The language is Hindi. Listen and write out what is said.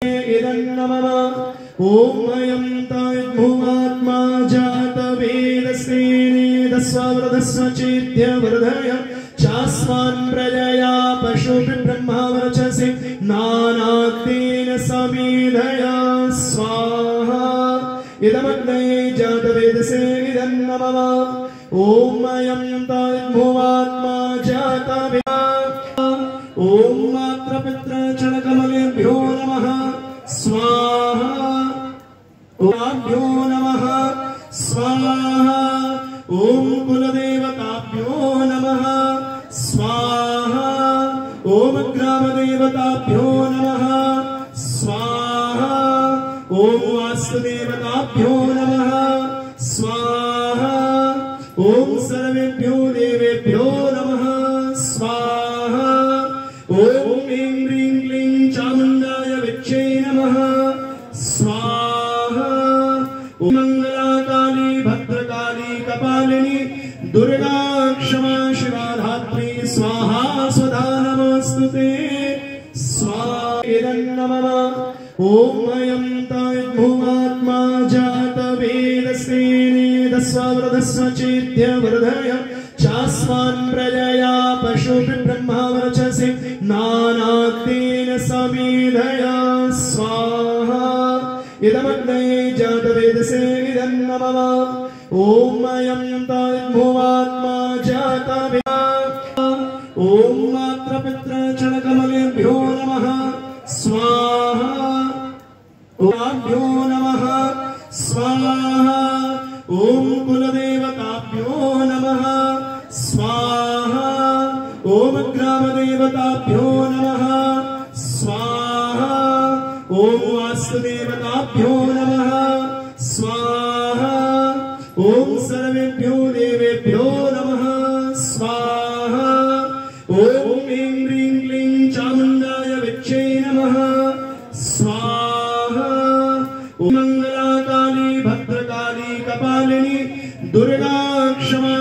नमः ओम अयं तद्भुवात्मा जातवेदस्तेनेदस्ववृधस्वचेत्यवृधय चास्मान् प्रजया पशुब्रह्मावर्चसे नानाक्तेन समेधया स्वाहा इदमग्ने जातवेदसे इदं नमः ओम अयं तद्भुवात्मा जातवेद ओम मात्रपितृचरणकमलेभ्यो नमः स्वाहा ओभ्यो नमः स्वाहा ओम कुलदेवताभ्यो नमः स्वाहा ओम ग्रामदेवताभ्यो नमः स्वाहा ओम वास्तुदेवताभ्यो नमः स्वाहा ओम सर्वेभ्यो देवेभ्यो नमः स्वाहा ओम ह्रीं ह्रीं क्लीं चामुण्डाय विच्चे नमः स्वाहा ओम मंगलाकाली भद्रकाली कपालिनी दुर्गा क्षमा शिवा धात्री स्वाहा स्वधा नमोस्तुते स्वाहा इदं नमः ओम अयं तद्भुवात्मा जातवेदस्तेनेदस्ववृधस्वचेत्यवृधय चास्मान् प्रजया पशुब्रह्मावर्चसे नानाक्तेन समेधया स्वाहा इदमग्ने जातवेदसे इदं नमः ओम अयं तद्भुवात्मा जातवेद ओम मात्रपितृचरणकमलेभ्यो नमः स्वाहा ओभ्यो नमः स्वाहा ओम कुलदेवताभ्यो नमः स्वाहा ओम ग्रामदेवताभ्यो नमः स्वाहा ओम वास्तुदेवताभ्यो नमः स्वाहा ओम सर्वेभ्यो देवेभ्यो नमः स्वाहा ओम ह्रीं ह्रीं क्लीं चामुण्डाय विच्चे नमः स्वाहा ओम मंगलाकाली भद्रकाली कपालिनी दुर्गा क्षमा